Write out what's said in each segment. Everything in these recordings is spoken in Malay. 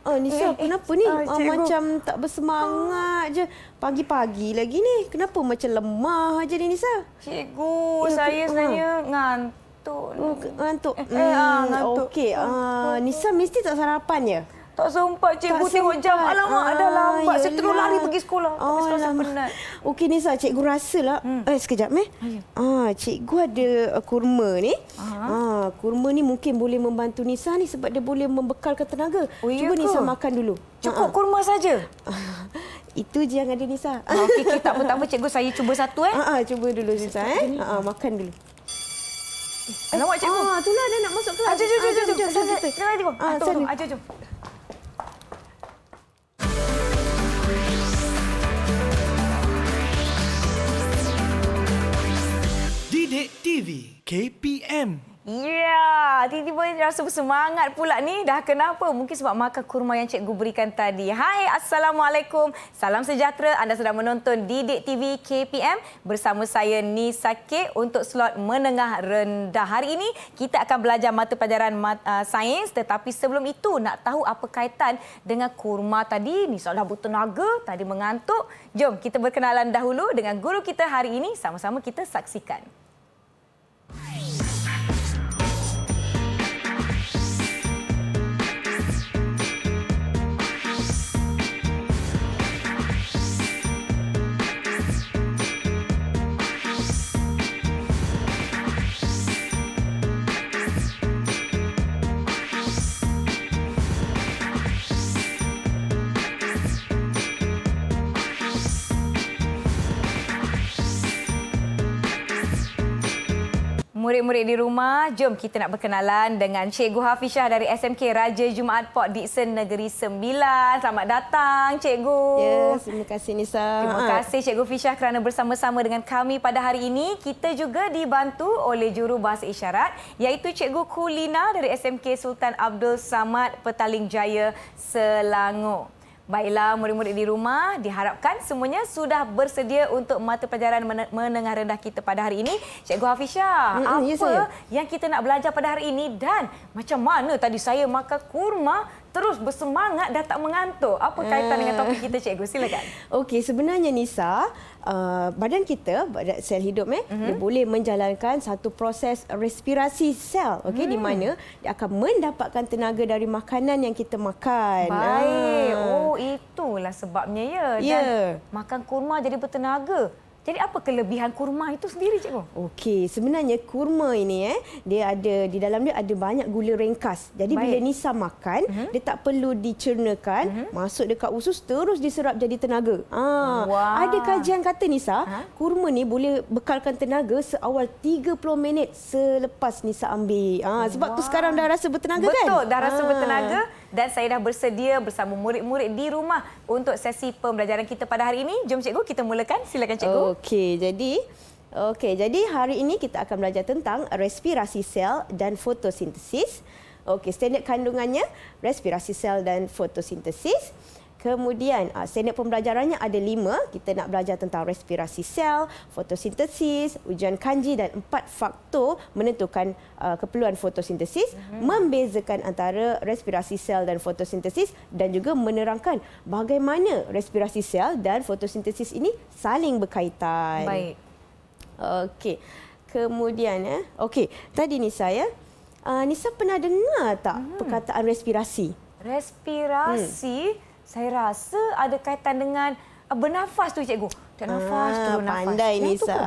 Nisa, kenapa ni? Cikgu. Macam tak bersemangat je. Pagi-pagi lagi ni. Kenapa macam lemah aja ni, Nisa? Cikgu, saya sebenarnya ngantuk. Ngantuk? Ngantuk. Okey. Nisa mesti tak sarapan ya? Tak sempat cikgu tengok jam. Alamak, dah lambat. Saya terus lari pergi sekolah. Tapi sekolah saya penat. Okey Nisa, cikgu rasalah. Sekejap cikgu ada kurma ni. Kurma ni mungkin boleh membantu Nisa ni sebab dia boleh membekalkan tenaga. Cuba Nisa makan dulu. Cukup kurma saja. Itu je yang ada Nisa. Okey, tak apa cikgu. Saya cuba satu Cuba dulu Nisa makan dulu. Alamak cikgu. Itulah dia nak masuk kelas. Jom. Jom. Didik TV KPM. Ya, tiba-tiba rasa bersemangat pula ni. Dah kenapa? Mungkin sebab makan kurma yang cikgu berikan tadi. Hai, Assalamualaikum. Salam sejahtera. Anda sedang menonton Didik TV KPM bersama saya Nisa K untuk slot menengah rendah. Hari ini kita akan belajar mata pelajaran sains, tetapi sebelum itu nak tahu apa kaitan dengan kurma tadi. Nisa dah bertenaga, tadi mengantuk. Jom kita berkenalan dahulu dengan guru kita hari ini. Sama-sama kita saksikan. Murid-murid di rumah, jom kita nak berkenalan dengan Cikgu Hafizah dari SMK Raja Jumaat Port Dickson Negeri Sembilan. Selamat datang, Cikgu. Ya, terima kasih Nisa. Terima kasih Cikgu Hafizah kerana bersama-sama dengan kami pada hari ini. Kita juga dibantu oleh juru bahasa isyarat iaitu Cikgu Kulina dari SMK Sultan Abdul Samad Petaling Jaya, Selangor. Baiklah, murid-murid di rumah, diharapkan semuanya sudah bersedia untuk mata pelajaran menengah rendah kita pada hari ini. Cikgu Hafizah, apa yang kita nak belajar pada hari ini dan macam mana tadi saya makan kurma terus bersemangat dah tak mengantuk? Apa kaitan dengan topik kita, Cikgu? Silakan. Okey, sebenarnya Nisa, badan kita, badan sel hidup dia boleh menjalankan satu proses respirasi sel, di mana dia akan mendapatkan tenaga dari makanan yang kita makan. Baik. Itulah sebabnya ya. Dan makan kurma jadi bertenaga. Jadi apa kelebihan kurma itu sendiri, Cikgu? Okey, sebenarnya kurma ini dia ada di dalam dia ada banyak gula ringkas. Jadi bila Nisa makan, dia tak perlu dicernakan, masuk dekat usus terus diserap jadi tenaga. Ada kajian kata Nisa, kurma ni boleh bekalkan tenaga seawal 30 minit selepas Nisa ambil. Sebab tu sekarang dah rasa bertenaga kan? Betul, dah rasa bertenaga dan saya dah bersedia bersama murid-murid di rumah untuk sesi pembelajaran kita pada hari ini. Jom Cikgu, kita mulakan. Silakan Cikgu. Okey, jadi hari ini kita akan belajar tentang respirasi sel dan fotosintesis. Okey, standard kandungannya respirasi sel dan fotosintesis. Kemudian standard pembelajarannya ada 5. Kita nak belajar tentang respirasi sel, fotosintesis, ujian kanji dan 4 faktor menentukan keperluan fotosintesis, membezakan antara respirasi sel dan fotosintesis dan juga menerangkan bagaimana respirasi sel dan fotosintesis ini saling berkaitan. Baik. Okey. Kemudian tadi Nisa Nisa pernah dengar tak perkataan respirasi? Respirasi saya rasa ada kaitan dengan bernafas tu, Cikgu. Tak nafas, turun nafas. Pandai Nisa.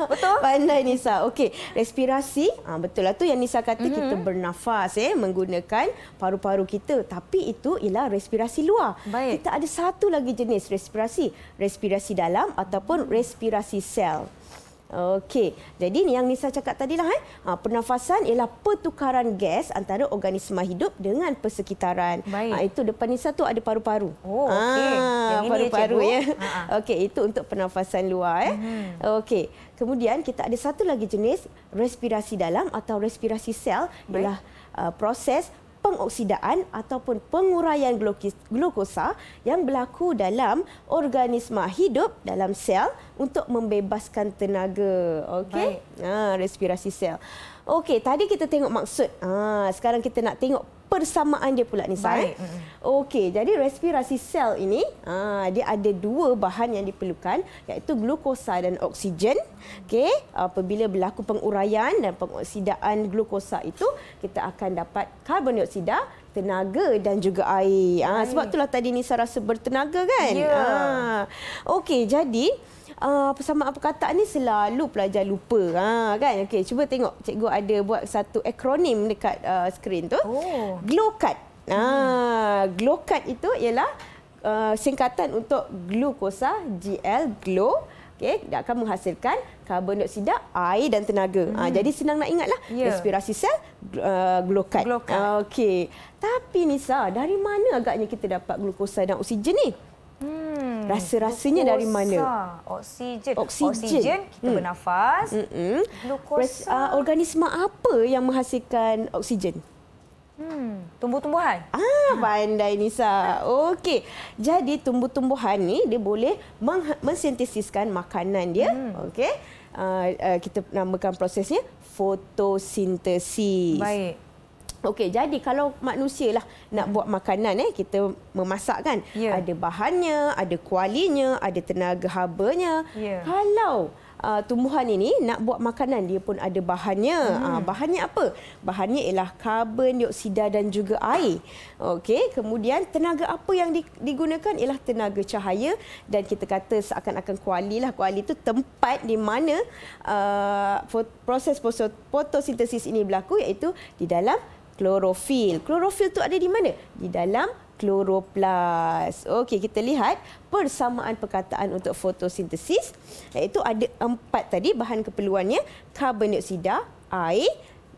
Betul? Pandai Nisa. Okey, respirasi, betul lah tu yang Nisa kata kita bernafas menggunakan paru-paru kita. Tapi itu ialah respirasi luar. Baik. Kita ada satu lagi jenis respirasi. Respirasi dalam ataupun respirasi sel. Okey, jadi yang Nisa cakap tadilah pernafasan ialah pertukaran gas antara organisma hidup dengan persekitaran. Itu depan Nisa tu ada paru-paru. Okey. Yang ini paru-paru Okey, itu untuk pernafasan luar Okey. Kemudian kita ada satu lagi jenis respirasi dalam atau respirasi sel ialah proses pengoksidaan ataupun penguraian glukosa yang berlaku dalam organisma hidup dalam sel untuk membebaskan tenaga. Okey. Respirasi sel. Okey, tadi kita tengok maksud. Sekarang kita nak tengok persamaan dia pula Nisa. Baik. Okey, jadi respirasi sel ini dia ada dua bahan yang diperlukan, iaitu glukosa dan oksigen. Okey, apabila berlaku penguraian dan pengoksidaan glukosa itu, kita akan dapat karbon dioksida, tenaga dan juga air. Sebab itulah tadi Nisa rasa bertenaga kan? Ya. Okey, jadi persamaan perkataan ni selalu pelajar lupa. Kan? Okey, cuba tengok cikgu ada buat satu akronim dekat skrin tu. GLOCAT. GLOCAT itu ialah singkatan untuk glukosa, GL, GLO. Okey, dia akan menghasilkan karbon dioksida, air dan tenaga. Jadi senang nak ingatlah. Respirasi sel, GLOCAT. Okey. Tapi Nisa, dari mana agaknya kita dapat glukosa dan oksigen ni? Rasa-rasanya dari mana? Oksigen kita bernafas. Glukosa. Organisma apa yang menghasilkan oksigen? Tumbuh-tumbuhan. Pandai Nisa. Okey. Jadi tumbuh-tumbuhan ni dia boleh mensintesiskan makanan dia. Okey. Kita namakan prosesnya fotosintesis. Baik. Okey, jadi kalau manusia lah nak buat makanan, kita memasak kan. Ada bahannya, ada kualinya, ada tenaga habanya. Kalau tumbuhan ini nak buat makanan, dia pun ada bahannya. Bahannya apa? Bahannya ialah karbon dioksida dan juga air. Okey, kemudian tenaga apa yang digunakan ialah tenaga cahaya, dan kita kata seakan-akan kuali lah. Kuali itu tempat di mana proses fotosintesis ini berlaku, iaitu di dalam klorofil. Klorofil tu ada di mana? Di dalam kloroplas. Okey, kita lihat persamaan perkataan untuk fotosintesis, iaitu ada 4 tadi bahan keperluannya: karbon dioksida, air,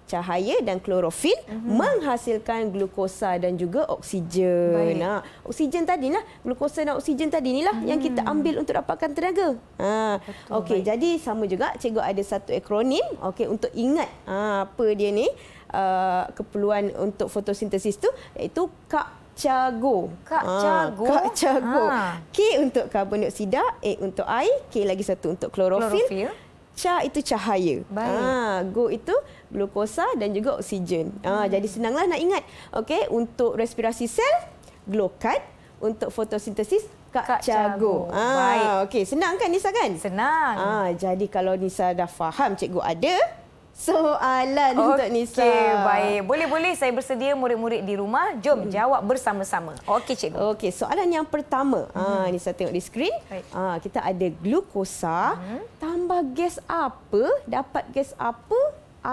cahaya dan klorofil menghasilkan glukosa dan juga oksigen. Oksigen tadi lah, glukosa dan oksigen tadi inilah yang kita ambil untuk dapatkan tenaga. Okey, jadi sama juga cikgu ada satu akronim untuk ingat apa dia ni. Keperluan untuk fotosintesis tu, iaitu KCAGO. KCAGO. K untuk karbon dioksida, A untuk air, K lagi satu untuk klorofil. Ca itu cahaya. Go itu glukosa dan juga oksigen. Jadi senanglah nak ingat. Okey, untuk respirasi sel, GLOCAT. Untuk fotosintesis, KCAGO. Baik. Okey, senang kan Nisa kan? Senang. Jadi kalau Nisa dah faham, cikgu ada soalan untuk Nisa. Okey, baik. Boleh-boleh saya bersedia, murid-murid di rumah. Jom jawab bersama-sama. Okey, cikgu. Okey, soalan yang pertama. Nisa tengok di skrin. Kita ada glukosa tambah gas apa, dapat gas apa,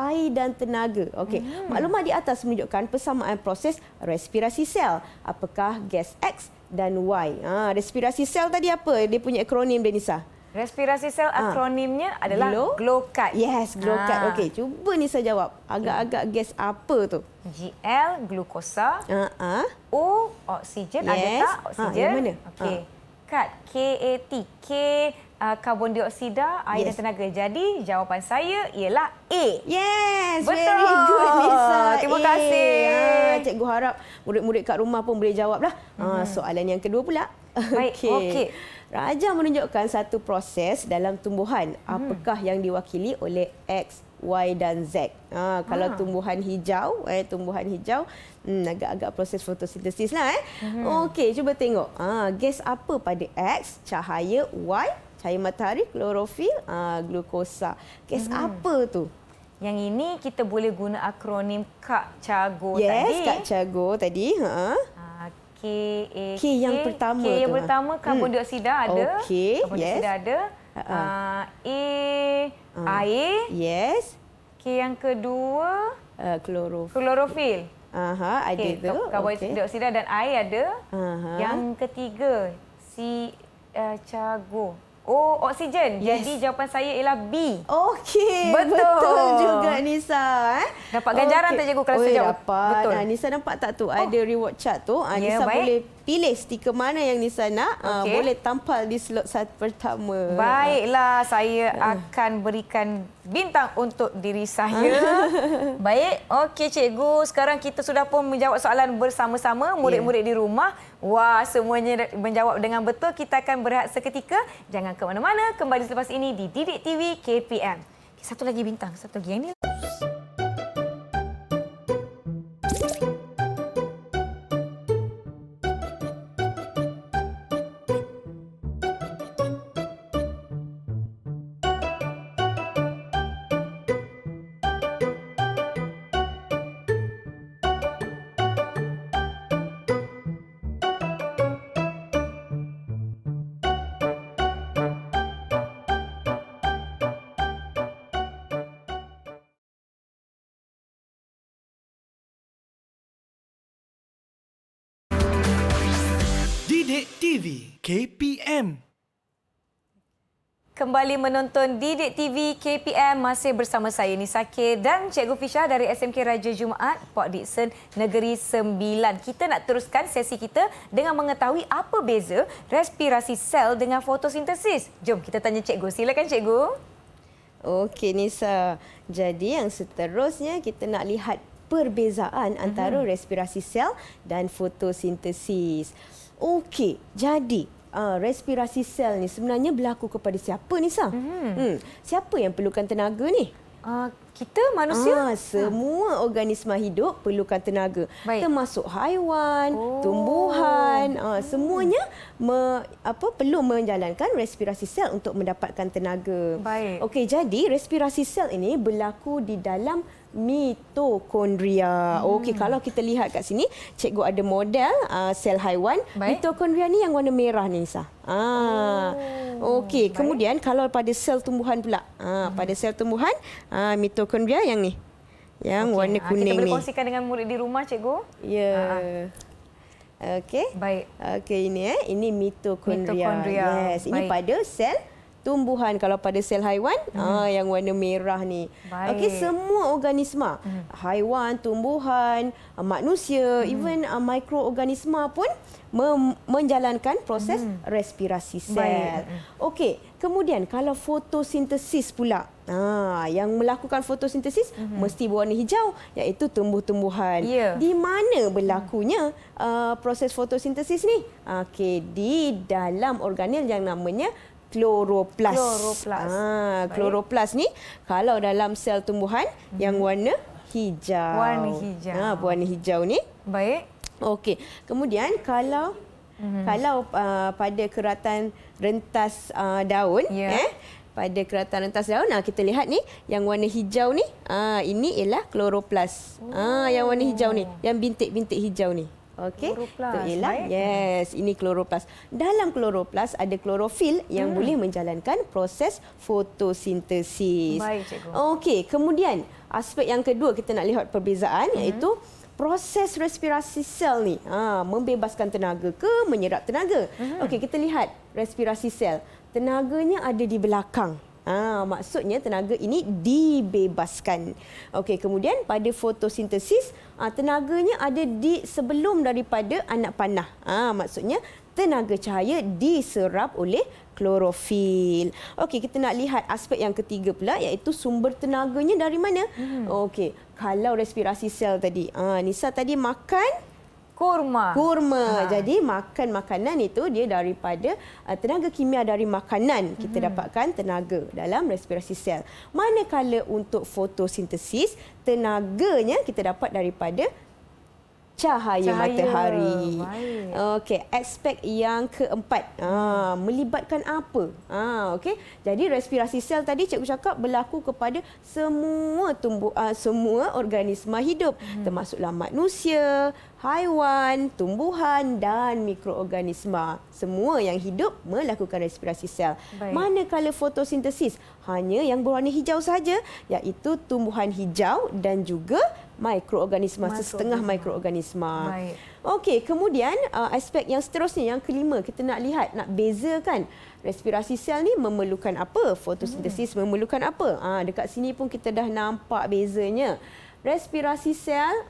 air dan tenaga. Okey, maklumat di atas menunjukkan persamaan proses respirasi sel. Apakah gas X dan Y? Respirasi sel tadi apa? Dia punya akronim dia Nisa. Respirasi sel akronimnya adalah GLOCAT. Yes, GLOCAT. Okey, cuba Nisa jawab. Agak-agak gas apa tu? GL, glukosa. O, oksigen. Ada tak oksigen? Yang mana? Okey. CAT, KAT. K, karbon dioksida, air dan tenaga. Jadi, jawapan saya ialah A. Yes, betul. Very good Nisa. Terima kasih. Cikgu harap murid-murid kat rumah pun boleh jawablah. Soalan yang kedua pula. Baik, okey. Rajah menunjukkan satu proses dalam tumbuhan. Apakah yang diwakili oleh X, Y dan Z? Kalau tumbuhan hijau, agak-agak proses fotosintesis lah. Okey, cuba tengok. Gas apa pada X? Cahaya. Y, cahaya matahari. Klorofil, glukosa. Gas apa tu? Yang ini kita boleh guna akronim KCAGO tadi. Yes, KCAGO tadi. K yang pertama. K yang pertama karbon dioksida ada. Okey, karbon dioksida ada. A, air. Yes. K yang kedua klorofil. Ada tu. Karbon dioksida dan air ada. Yang ketiga CCAGO. Oh, oksigen. Yes. Jadi jawapan saya ialah B. Okey. Betul juga Nisa. Dapat ganjaran tak cikgu kalau saya jawab? Dapat. Betul. Nisa nampak tak tu ada reward chart tu. Nisa boleh pilih stiker mana yang Nisa nak. Boleh tampal di slot pertama. Baiklah, saya akan berikan bintang untuk diri saya. Baik. Okey cikgu, sekarang kita sudah pun menjawab soalan bersama-sama murid-murid di rumah. Wah, semuanya menjawab dengan betul. Kita akan berehat seketika. Jangan ke mana-mana. Kembali selepas ini di Didik TV KPM. Satu lagi bintang. Satu lagi yang ini. Didik TV KPM. Kembali menonton Didik TV KPM, masih bersama saya Nisa K dan Cikgu Fisha dari SMK Raja Jumaat Port Dickson Negeri Sembilan. Kita nak teruskan sesi kita dengan mengetahui apa beza respirasi sel dengan fotosintesis. Jom kita tanya Cikgu. Silakan Cikgu. Okey Nisa. Jadi yang seterusnya kita nak lihat perbezaan antara respirasi sel dan fotosintesis. Okey, jadi respirasi sel ni sebenarnya berlaku kepada siapa Nisa? Siapa yang perlukan tenaga ni? Kita manusia? Semua organisma hidup perlukan tenaga. Baik. Termasuk haiwan, tumbuhan, semuanya perlu menjalankan respirasi sel untuk mendapatkan tenaga. Baik. Okey, jadi respirasi sel ini berlaku di dalam mitokondria. Okey, kalau kita lihat kat sini, cikgu ada model sel haiwan. Baik. Mitokondria ni yang warna merah ni Nisa. Okey, kemudian kalau pada sel tumbuhan pula. Pada sel tumbuhan, mitokondria yang ni. Yang warna kuning ni. Kita boleh kongsikan dengan murid di rumah, Cikgu? Ya. Okey. Baik. Okey, ini mitokondria. Mitokondria. Yes, ini Baik. pada sel tumbuhan. Kalau pada sel haiwan, yang warna merah ni. Baik. Okey, semua organisma, haiwan, tumbuhan, manusia, even mikroorganisma pun menjalankan proses respirasi sel. Baik. Okey, kemudian kalau fotosintesis pula. Yang melakukan fotosintesis mesti berwarna hijau, iaitu tumbuh-tumbuhan. Ya. Di mana berlakunya proses fotosintesis ni? Okey, di dalam organel yang namanya kloroplas. Kloroplas. Kloroplas ni kalau dalam sel tumbuhan yang warna hijau. Warna hijau. Warna hijau ni. Baik. Okey. Kemudian kalau pada keratan rentas daun, Ya. pada keratan rentas daun, kita lihat ni yang warna hijau ni, ini ialah kloroplas. Yang warna hijau ni, yang bintik-bintik hijau ni. Okey. Kloroplas, Itu ialah, baik. yes, ini kloroplas. Dalam kloroplas ada klorofil yang boleh menjalankan proses fotosintesis. Baik, Cikgu. Okey, kemudian aspek yang kedua kita nak lihat perbezaan iaitu proses respirasi sel ni membebaskan tenaga ke menyerap tenaga. Okey, kita lihat respirasi sel. Tenaganya ada di belakang. Maksudnya tenaga ini dibebaskan. Okey, kemudian pada fotosintesis, tenaganya ada di sebelum daripada anak panah. Maksudnya tenaga cahaya diserap oleh klorofil. Okey, kita nak lihat aspek yang ketiga pula, iaitu sumber tenaganya dari mana? Okey, kalau respirasi sel tadi, Nisa tadi makan Kurma. Jadi makan makanan itu dia daripada tenaga kimia dari makanan. Kita dapatkan tenaga dalam respirasi sel. Manakala untuk fotosintesis, tenaganya kita dapat daripada cahaya matahari. Baik. Okey, aspek yang keempat, melibatkan apa? Okey. Jadi respirasi sel tadi cikgu cakap berlaku kepada semua organisma hidup, termasuklah manusia, haiwan, tumbuhan dan mikroorganisma. Semua yang hidup melakukan respirasi sel. Baik. Manakala fotosintesis, hanya yang berwarna hijau saja, iaitu tumbuhan hijau dan juga mikroorganisma, sesetengah mikroorganisma. Baik. Okey, kemudian aspek yang seterusnya, yang kelima, kita nak lihat, nak bezakan respirasi sel ni memerlukan apa, fotosintesis memerlukan apa. Dekat sini pun kita dah nampak bezanya. Respirasi sel,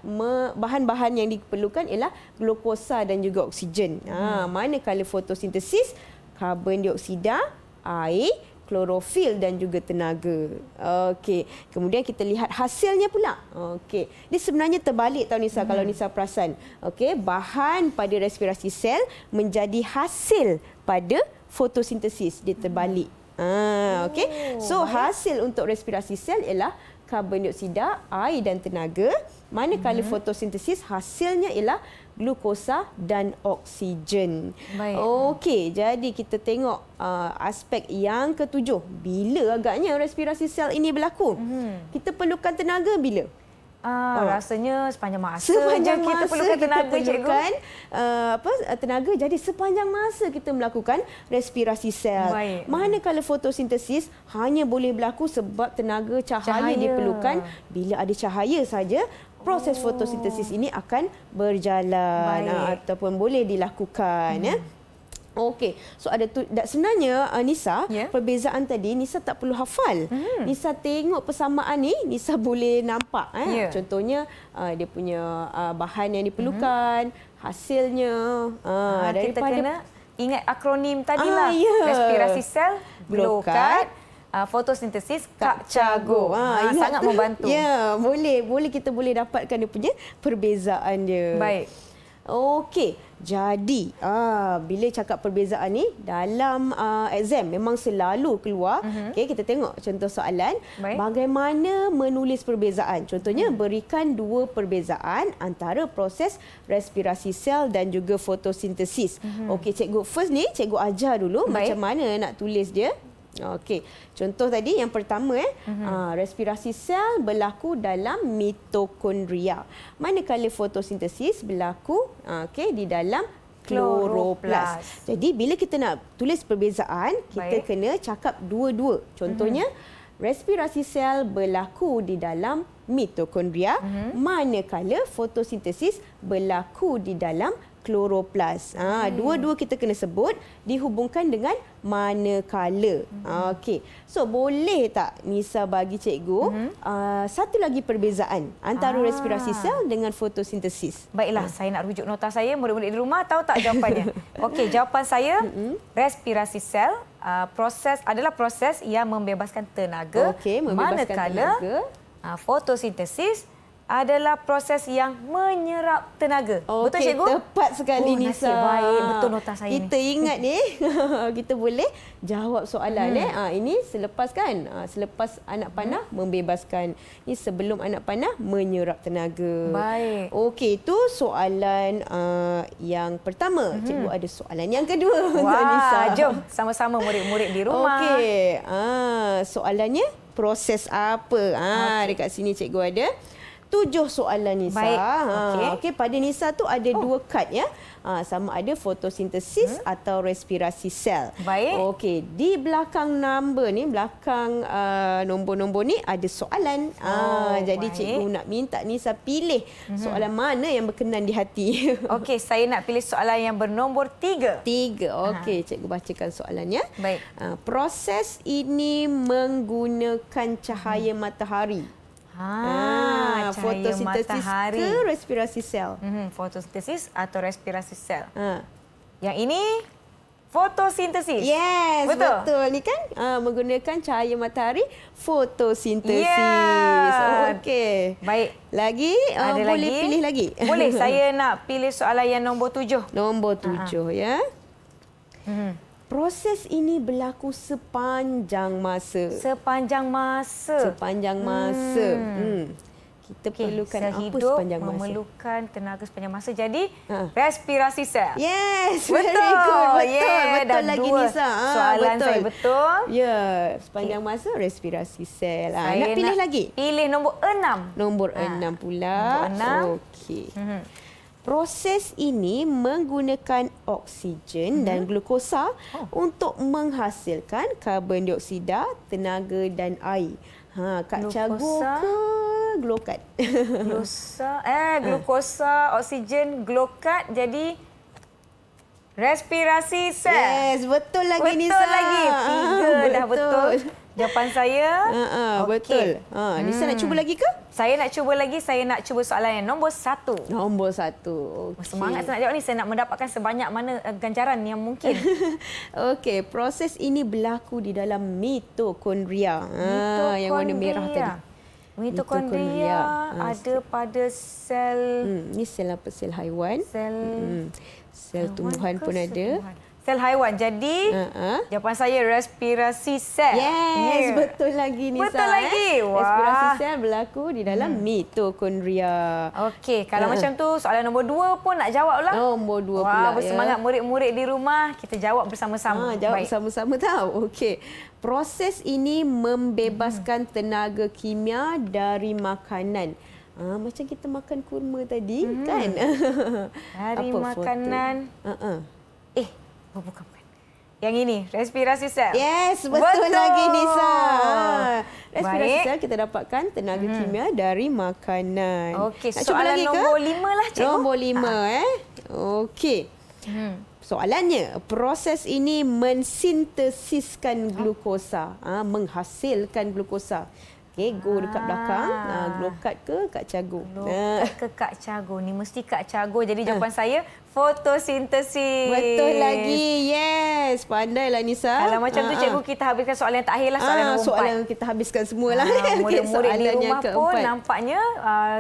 bahan-bahan yang diperlukan ialah glukosa dan juga oksigen. Manakala fotosintesis, karbon dioksida, air, klorofil dan juga tenaga. Okey, kemudian kita lihat hasilnya pula. Okey, ini sebenarnya terbalik tau Nisa, kalau Nisa perasan. Okey, bahan pada respirasi sel menjadi hasil pada fotosintesis, dia terbalik. Okey, so hasil untuk respirasi sel ialah karbon dioksida, air dan tenaga. Manakala fotosintesis, hasilnya ialah glukosa dan oksigen. Baik. Okey, jadi kita tengok aspek yang ketujuh. Bila agaknya respirasi sel ini berlaku? Kita perlukan tenaga bila? Rasanya sepanjang masa Sepanjang je kita masa perlukan tenaga, kita perlukan, Cikgu. tenaga. Jadi sepanjang masa kita melakukan respirasi sel. Baik. Manakala fotosintesis hanya boleh berlaku sebab tenaga cahaya diperlukan. Bila ada cahaya saja, proses fotosintesis ini akan berjalan Baik. ataupun boleh dilakukan. Okey. So ada tu sebenarnya Nisa, perbezaan tadi Nisa tak perlu hafal. Nisa tengok persamaan ni, Nisa boleh nampak Contohnya dia punya bahan yang diperlukan, hasilnya kita daripada kena ingat akronim tadilah. Respirasi sel, glokat, fotosintesis, Kak Cago. Sangat membantu. Ya, boleh kita boleh dapatkan dia punya perbezaan dia. Baik. Okey, jadi bila cakap perbezaan ni dalam exam memang selalu keluar. Okey, kita tengok contoh soalan. Baik. Bagaimana menulis perbezaan? Contohnya berikan dua perbezaan antara proses respirasi sel dan juga fotosintesis. Okey, cikgu first ni cikgu ajar dulu macam mana nak tulis dia. Okey, contoh tadi yang pertama respirasi sel berlaku dalam mitokondria. Manakala fotosintesis berlaku di dalam kloroplas. Jadi bila kita nak tulis perbezaan, kita kena cakap dua-dua. Contohnya respirasi sel berlaku di dalam mitokondria, manakala fotosintesis berlaku di dalam kloroplas. Dua-dua kita kena sebut dihubungkan dengan manakala. Okey. So boleh tak Nisa bagi cikgu satu lagi perbezaan antara respirasi sel dengan fotosintesis? Baiklah, saya nak rujuk nota saya. Murid-murid di rumah tahu tak jawapannya? Okey, jawapan saya respirasi sel adalah proses yang membebaskan tenaga. Okey, membebaskan tenaga. Fotosintesis adalah proses yang menyerap tenaga. Betul cikgu? Tepat sekali Nisa. Nasib baik, betul nota saya kita ingat ni. Kita boleh jawab soalan ini selepas selepas anak panah membebaskan. Ini sebelum anak panah menyerap tenaga. Baik. Okey, itu soalan yang pertama. Cikgu ada soalan yang kedua untuk Nisa. Jom sama-sama murid-murid di rumah. Okey. Soalannya proses apa? Dekat sini cikgu ada 7 soalan Nisa. Baik. Okey, pada Nisa tu ada 2 kad ya. Sama ada fotosintesis atau respirasi sel. Baik. Okey, di belakang nombor ni, belakang nombor-nombor ni ada soalan. Jadi cikgu nak minta Nisa pilih soalan mana yang berkenan di hati. Okey, saya nak pilih soalan yang bernombor 3. 3. Okey, cikgu bacakan soalannya. Baik. Proses ini menggunakan cahaya matahari. Fotosintesis matahari ke respirasi sel? Fotosintesis atau respirasi sel? Yang ini fotosintesis. Yes, betul. Ni kan menggunakan cahaya matahari, fotosintesis. Okey. Baik. Lagi? Boleh pilih lagi? Boleh. Saya nak pilih soalan yang nombor 7. Nombor 7 ya. Proses ini berlaku sepanjang masa. Sepanjang masa. Kita perlukan apa hidup sepanjang masa? Memerlukan tenaga sepanjang masa. Jadi, respirasi sel. Yes, betul. Very good. Betul Dan lagi 2 Nisa. Soalan saya betul. Ya, sepanjang masa respirasi sel. Nak pilih lagi? Pilih nombor 6. Nombor 6 pula. Nombor 6. Okey. Proses ini menggunakan oksigen dan glukosa untuk menghasilkan karbon dioksida, tenaga dan air. Kak Cago ke glokat? Glukosa, oksigen, glokat. Jadi respirasi sel. Yes, betul lagi Nisa. Betul lagi. 3 dah betul. Jawapan saya. Betul. Nisa nak cuba lagi ke? Saya nak cuba lagi. Saya nak cuba soalan yang nombor 1. Nombor 1. Okay. Semangat saya nak jawab ni. Saya nak mendapatkan sebanyak mana ganjaran yang mungkin. Okey, proses ini berlaku di dalam mitokondria. Yang warna merah tadi. Mitokondria ada pada sel. Ni sel apa? Sel haiwan. Sel tumbuhan pun ada. Sel haiwan. Jadi, jawapan saya respirasi sel. Yes, betul lagi Nisa. Betul lagi. Respirasi sel berlaku di dalam mitokondria. Okey, kalau macam tu soalan nombor 2 pun nak jawab lah. Nombor 2 pula. Bersemangat murid-murid di rumah. Kita jawab bersama-sama. Jawab bersama-sama tahu. Okey. Proses ini membebaskan tenaga kimia dari makanan. Macam kita makan kurma tadi kan? Dari makanan. Bukan. Yang ini, respirasi sel. Yes, betul lagi Nisa. Respirasi sel kita dapatkan tenaga kimia dari makanan. Okey, soalan nombor 5 lah cikgu. Nombor 5 Okey. soalannya, proses ini mensintesiskan glukosa, menghasilkan glukosa. Okey, go dekat belakang. Glokat ke Kak Cago? Glokat ke Kak Cago. Ni mesti Kak Cago. Jadi jawapan saya fotosintesis. Betul lagi. Yes. Pandailah Nisa. Kalau macam tu cikgu, kita habiskan soalan yang terakhir lah. Soalan nombor 4. Soalan yang kita habiskan semualah. Murid-murid di rumah pun nampaknya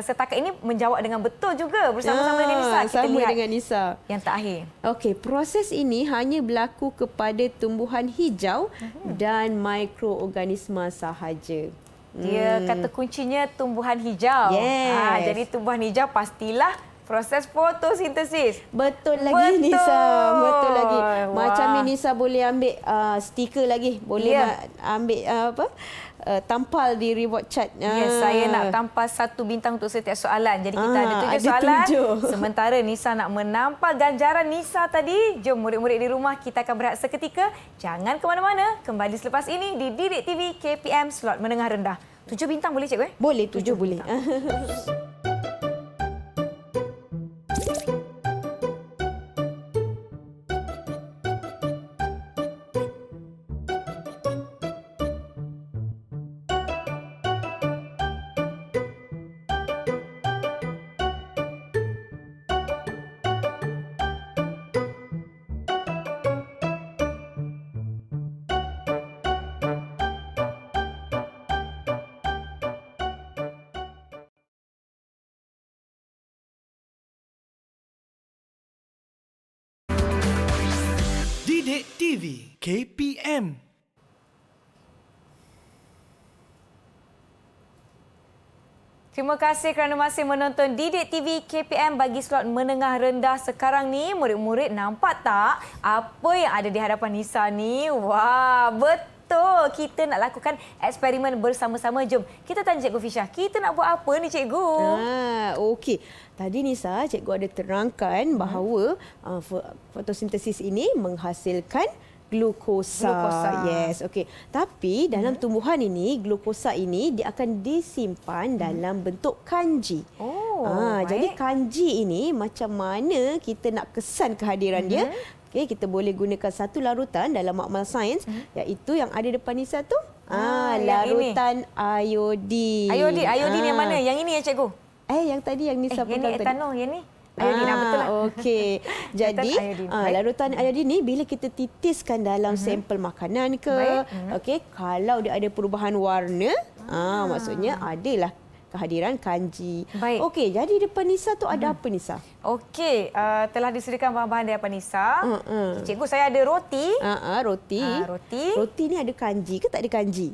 setakat ini menjawab dengan betul juga bersama-sama dengan Nisa. Kita sama lihat dengan Nisa. yang terakhir. Okey, proses ini hanya berlaku kepada tumbuhan hijau dan mikroorganisma sahaja. Dia kata kuncinya tumbuhan hijau. Yes. Jadi tumbuhan hijau pastilah proses fotosintesis. Betul lagi Nisa. Betul lagi. Wah. Macam ni Nisa boleh ambil stiker lagi. Boleh ambil tampal di reward card. Yes, saya nak tampal 1 bintang untuk setiap soalan. Jadi kita ada 7 ada soalan. 7. Sementara Nisa nak menampal ganjaran Nisa tadi. Jom murid-murid di rumah, kita akan berehat seketika. Jangan ke mana-mana. Kembali selepas ini di Didik TV KPM slot menengah rendah. 7 bintang boleh cikgu? Boleh, 7 boleh. Didik TV KPM. Terima kasih kerana masih menonton Didik TV KPM bagi slot menengah rendah sekarang ni. Murid-murid nampak tak apa yang ada di hadapan Nisa ni? Wah, betul. Kita nak lakukan eksperimen bersama-sama. Jom kita tanya Cikgu Fisha. Kita nak buat apa ni Cikgu? Okey. Tadi Nisa, Cikgu ada terangkan bahawa fotosintesis ini menghasilkan glukosa. Yes, okey. Tapi dalam tumbuhan ini, glukosa ini dia akan disimpan dalam bentuk kanji. Jadi kanji ini macam mana kita nak kesan kehadiran dia? Okey, kita boleh gunakan satu larutan dalam makmal sains iaitu yang ada depan Nisa tu. Larutan iodin. Iodin yang mana? Yang ini ya Cikgu? Yang tadi yang Nisa pegang tadi. Yang ni etanol, yang ni. Iodin, betul lah. Okey. Jadi, larutan iodin ni bila kita titiskan dalam sampel makanan ke, okey, kalau dia ada perubahan warna, maksudnya adalah kehadiran kanji. Baik. Okey, jadi depan Nisa tu ada apa Nisa? Okey, telah disediakan bahan-bahan dari Nisa. Cikgu, saya ada roti. Roti. Roti. Roti ni ada kanji ke tak ada kanji?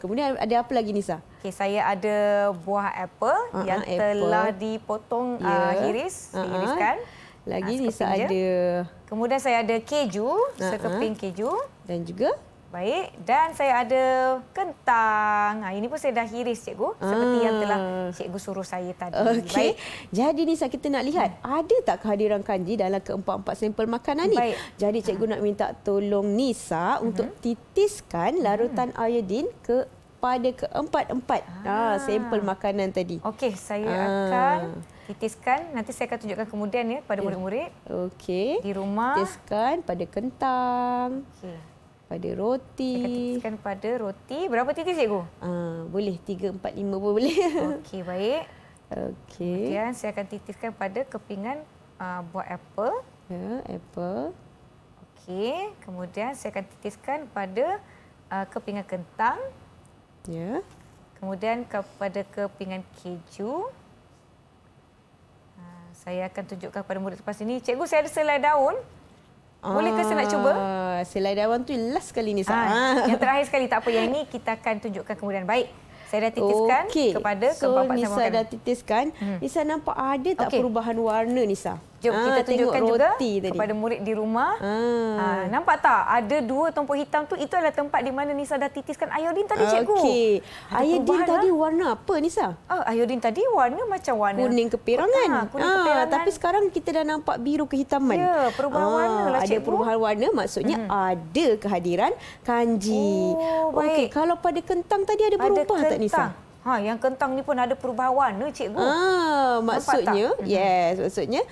Kemudian ada apa lagi Nisa? Okey, saya ada buah apple yang telah dipotong iriskan. Lagi Nisa ada. Kemudian saya ada keju, sekeping keju. Dan juga baik, dan saya ada kentang. Ini pun saya dah hiris Cikgu, seperti yang telah Cikgu suruh saya tadi. Okey. Baik. Jadi Nisa, kita nak lihat ada tak kehadiran kanji dalam keempat-empat sampel makanan ni. Baik. Jadi Cikgu nak minta tolong Nisa untuk titiskan larutan iodin pada keempat-empat sampel makanan tadi. Okey, saya akan titiskan. Nanti saya akan tunjukkan kemudian ya pada murid-murid. Okey. Di rumah. Titiskan pada kentang. Okey. Pada roti. Saya akan titiskan pada roti. Berapa titis Cikgu? Boleh 3, 4, 5 pun boleh. Okey, baik. Okey. Kemudian saya akan titiskan pada kepingan buah apple. Ya, apple. Okey, kemudian saya akan titiskan pada kepingan kentang. Ya. Kemudian kepada kepingan keju. Saya akan tunjukkan kepada murid lepas ini. Cikgu, saya ada selai daun. Bolehkah saya nak cuba? Selai daun tu last sekali Nisa. Yang terakhir sekali, tak apa. Yang ini kita akan tunjukkan kemudian. Baik. Saya dah titiskan kepada keempat-empat Nisa makanan. dah titiskan. Nisa nampak ada tak perubahan warna Nisa? Jom kita tunjukkan juga tadi kepada murid di rumah. Nampak tak? Ada 2 tumpuk hitam tu. Itu adalah tempat di mana Nisa dah titiskan iodin tadi Cikgu. Okey. Iodin tadi warna apa Nisa? Iodin tadi warna macam warna kuning keperangan. Kuning keperangan. Tapi sekarang kita dah nampak biru kehitaman. Ya, perubahan warna lah Ada Cikgu. perubahan warna, maksudnya ada kehadiran kanji. Okey, kalau pada kentang tadi ada berubah tak Nisa? Yang kentang ni pun ada perubahan warna Cikgu. Maksudnya, yes, maksudnya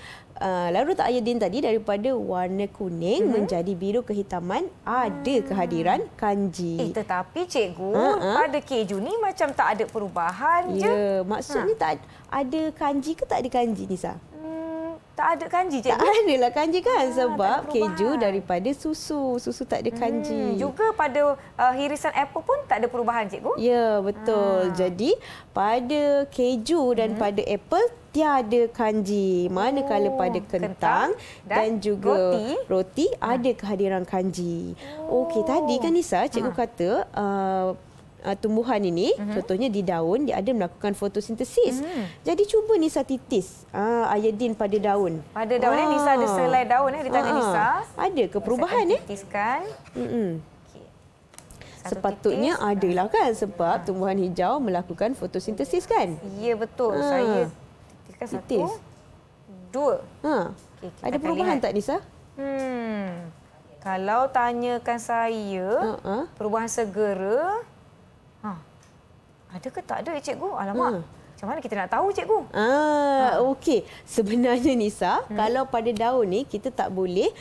larutan iodin tadi daripada warna kuning menjadi biru kehitaman, ada kehadiran kanji. Tetapi cikgu, pada keju ni macam tak ada perubahan je. Ya, maksudnya tak ada kanji ke tak ada kanji, Nisa? Tak ada kanji, cikgu. Tak adalah kanji kan, sebab tak ada keju perubahan. daripada susu. Susu tak ada kanji. Juga pada hirisan apple pun tak ada perubahan, cikgu. Ya, betul. Jadi pada keju dan pada apple tiada kanji. Manakala pada kentang dan juga roti ada kehadiran kanji. Okey, tadi kan Nisa, cikgu kata tumbuhan ini, contohnya di daun, dia ada melakukan fotosintesis. Jadi cuba Nisa titis iodin pada daun. Pada daun ni Nisa ada selai daun di tangan Nisa. Ada ke perubahan ya? Titiskan. Okay. Sepatutnya adalah kan, sebab tumbuhan hijau melakukan fotosintesis kan? Ya, betul. Saya titiskan Titis. 1, 2. Okay, ada perubahan tak Nisa? Kalau tanyakan saya, perubahan segera, ada ke tak ada, cikgu? Alamak. Macam mana kita nak tahu, cikgu? Okey. Sebenarnya Nisa, kalau pada daun ni kita tak boleh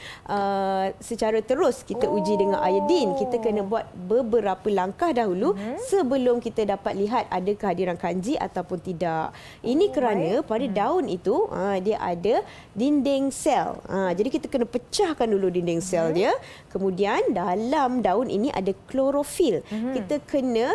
secara terus kita uji dengan iodin. Kita kena buat beberapa langkah dahulu sebelum kita dapat lihat ada kehadiran kanji ataupun tidak. Ini kerana pada daun itu dia ada dinding sel. Jadi kita kena pecahkan dulu dinding sel dia. Kemudian dalam daun ini ada klorofil. Kita kena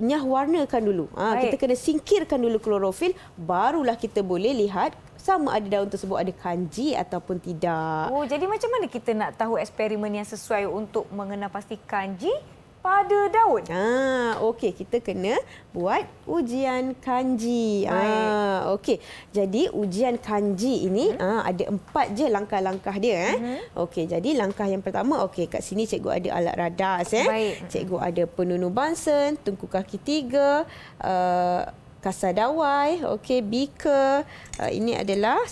nyah warnakan dulu. Kita kena singkirkan dulu klorofil, barulah kita boleh lihat sama ada daun tersebut ada kanji ataupun tidak. Jadi macam mana kita nak tahu eksperimen yang sesuai untuk mengenal pasti kanji pada daun? Okey, kita kena buat ujian kanji. Okey. Jadi ujian kanji ini ada 4 je langkah-langkah dia. Okey, jadi langkah yang pertama, okey, kat sini cikgu ada alat radar. Cikgu ada penunu Bunsen, tungku kaki 3, kasar dawai, okey, beaker. Ini adalah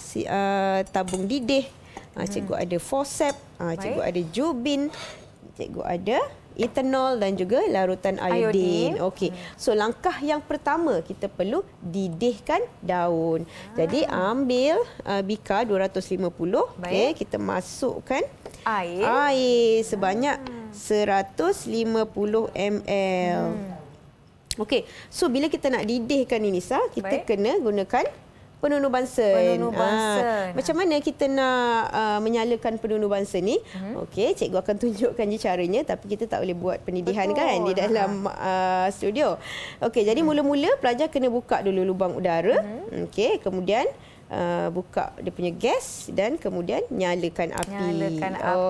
tabung didih. Cikgu ada forceps, cikgu ada jubin, cikgu ada etanol dan juga larutan iodin. Okey. So langkah yang pertama kita perlu didihkan daun. Jadi ambil bika 250. Okey, kita masukkan air sebanyak 150 ml. Okey. So bila kita nak didihkan ini Nisa, kita kena gunakan penunu Bunsen. Macam mana kita nak menyalakan penunu Bunsen ni? Okey, cikgu akan tunjukkan je caranya, tapi kita tak boleh buat pendidihan kan di dalam studio. Okey, jadi mula-mula pelajar kena buka dulu lubang udara. Okey, kemudian buka dia punya gas dan kemudian nyalakan api.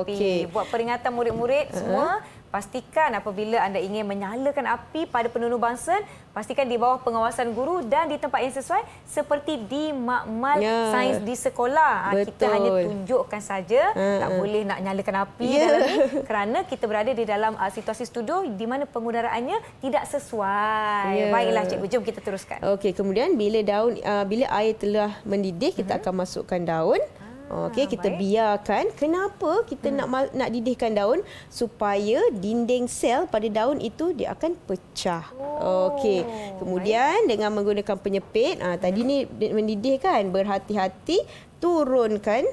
Okey. Buat peringatan murid-murid semua, pastikan apabila anda ingin menyalakan api pada penunu Bunsen, pastikan di bawah pengawasan guru dan di tempat yang sesuai seperti di makmal sains di sekolah. Kita hanya tunjukkan saja, tak boleh nak nyalakan api dalam ni, kerana kita berada di dalam situasi studio di mana penggunaannya tidak sesuai. Baiklah cikgu, jom kita teruskan. Okey, kemudian bila air telah mendidih, kita akan masukkan daun. Okey, kita biarkan. Kenapa kita nak didihkan daun? Supaya dinding sel pada daun itu dia akan pecah. Okey. Kemudian dengan menggunakan penyepit, tadi ni mendidih kan, berhati-hati turunkan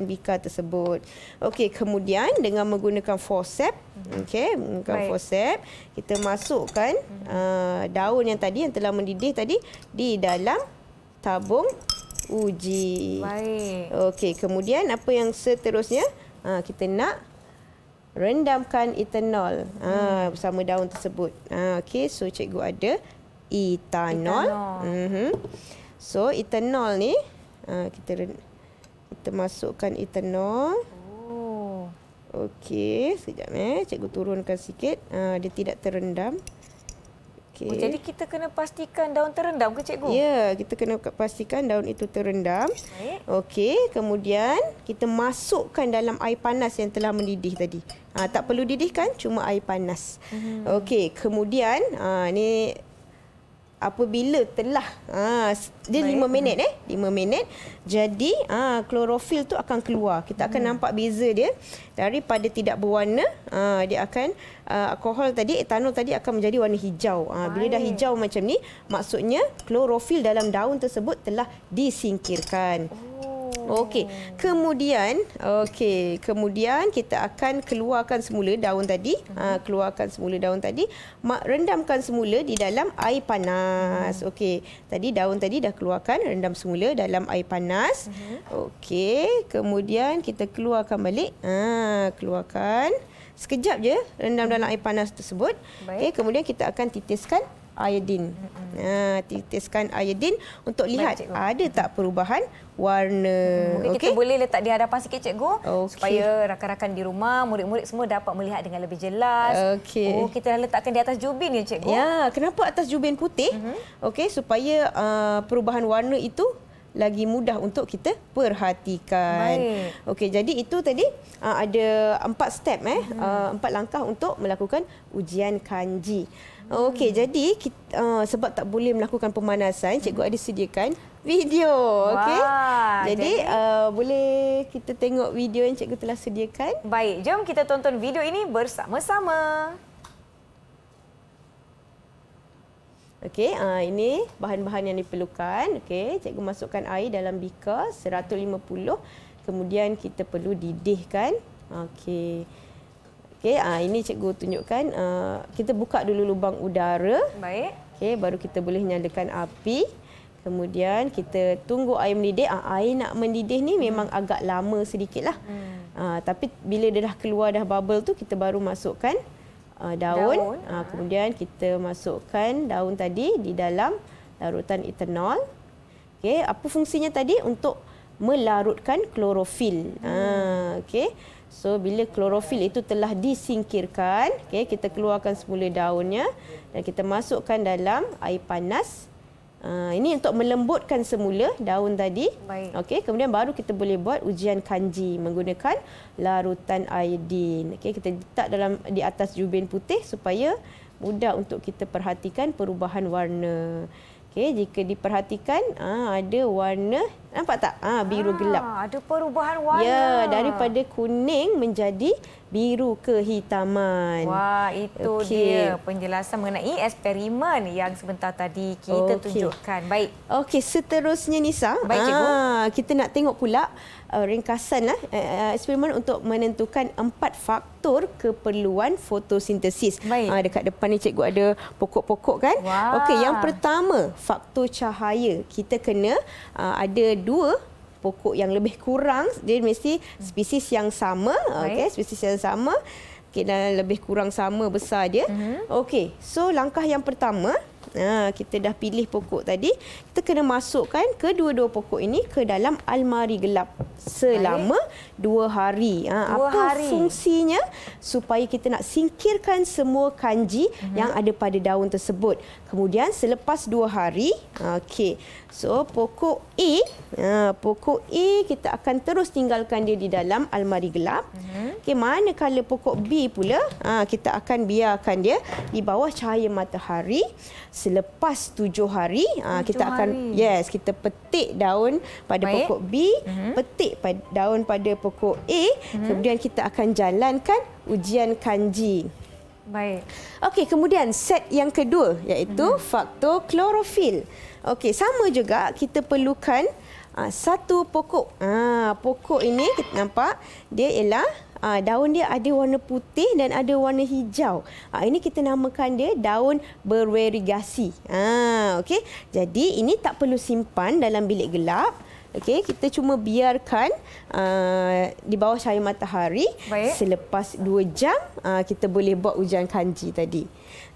bika tersebut. Okey, kemudian dengan menggunakan forceps, menggunakan forceps, kita masukkan daun yang telah mendidih tadi di dalam tabung uji. Okey, kemudian apa yang seterusnya? Kita nak rendamkan etanol bersama daun tersebut. Okey, so cikgu ada etanol. So etanol ni kita masukkan etanol. Okey, sekejap cikgu turunkan sikit. Dia tidak terendam. Okay. Jadi kita kena pastikan daun terendam ke cikgu? Ya, kita kena pastikan daun itu terendam. Okey, kemudian kita masukkan dalam air panas yang telah mendidih tadi. Tak perlu didihkan, cuma air panas. Okey, kemudian ni apabila telah dia 5 minit 5 minit, jadi klorofil tu akan keluar. Kita akan nampak beza dia daripada tidak berwarna, dia akan alkohol tadi, etanol tadi akan menjadi warna hijau. Bila dah hijau macam ni, maksudnya klorofil dalam daun tersebut telah disingkirkan. Okey. Kemudian kita akan keluarkan semula daun tadi. Rendamkan semula di dalam air panas. Okey. Tadi daun tadi dah keluarkan, rendam semula dalam air panas. Okey. Kemudian kita keluarkan balik. Keluarkan. Sekejap je rendam dalam air panas tersebut. Okey, kemudian kita akan titiskan iodin. Titiskan iodin untuk lihat ada tak perubahan warna. Mungkin kita boleh letak di hadapan sikit cikgu supaya rakan-rakan di rumah, murid-murid semua dapat melihat dengan lebih jelas. Kita dah letakkan di atas jubin ya cikgu. Ya, kenapa atas jubin putih? Okey, supaya perubahan warna itu lagi mudah untuk kita perhatikan. Okey, jadi itu tadi ada 4 step 4 langkah untuk melakukan ujian kanji. Okey, jadi kita, sebab tak boleh melakukan pemanasan, cikgu ada sediakan video. Okey. Jadi boleh kita tengok video yang cikgu telah sediakan. Baik, jom kita tonton video ini bersama-sama. Okey, ini bahan-bahan yang diperlukan. Okey, cikgu masukkan air dalam beaker 150. Kemudian kita perlu didihkan. Okey. Okey, ini cikgu tunjukkan. Kita buka dulu lubang udara. Baik. Okey, baru kita boleh nyalakan api. Kemudian kita tunggu air mendidih. Air nak mendidih ni memang agak lama sedikitlah. Tapi bila dia dah keluar dah bubble tu, kita baru masukkan daun. Kemudian kita masukkan daun tadi di dalam larutan etanol. Okey, apa fungsinya tadi? Untuk melarutkan klorofil. Okey. So bila klorofil itu telah disingkirkan, kita keluarkan semula daunnya dan kita masukkan dalam air panas. Ini untuk melembutkan semula daun tadi. Okey, kemudian baru kita boleh buat ujian kanji menggunakan larutan iodin. Okey, kita letak di atas jubin putih supaya mudah untuk kita perhatikan perubahan warna. Okey, jika diperhatikan ada warna, nampak tak? Biru gelap. Ada perubahan warna. Ya, daripada kuning menjadi biru kehitaman. Wah, itu dia penjelasan mengenai eksperimen yang sebentar tadi kita tunjukkan. Baik. Okey, seterusnya Nisa. Baik, cikgu. Kita nak tengok pula ringkasan eksperimen untuk menentukan 4 faktor keperluan fotosintesis. Dekat depan ni cikgu ada pokok-pokok kan? Okey, yang pertama, faktor cahaya. Kita kena ada 2 pokok yang lebih kurang, dia mesti spesies yang sama. Okey, spesies yang sama. Okey, dan lebih kurang sama besar dia. Okey, so langkah yang pertama, kita dah pilih pokok tadi, kita kena masukkan kedua-dua pokok ini ke dalam almari gelap selama 2 hari. Apa fungsinya? Supaya kita nak singkirkan semua kanji yang ada pada daun tersebut. Kemudian selepas 2 hari, so pokok A kita akan terus tinggalkan dia di dalam almari gelap. Manakala pokok B pula, kita akan biarkan dia di bawah cahaya matahari. Selepas 7 hari, kita petik daun pada pokok B, petik daun pada pokok A, kemudian kita akan jalankan ujian kanji. Baik. Okey, kemudian set yang kedua iaitu faktor klorofil. Okey, sama juga kita perlukan satu pokok. Pokok ini kita nampak dia ialah daun dia ada warna putih dan ada warna hijau. Ini kita namakan dia daun bervariegasi. Okey. Jadi ini tak perlu simpan dalam bilik gelap. Okey, kita cuma biarkan di bawah cahaya matahari. Selepas 2 jam kita boleh buat ujian kanji tadi.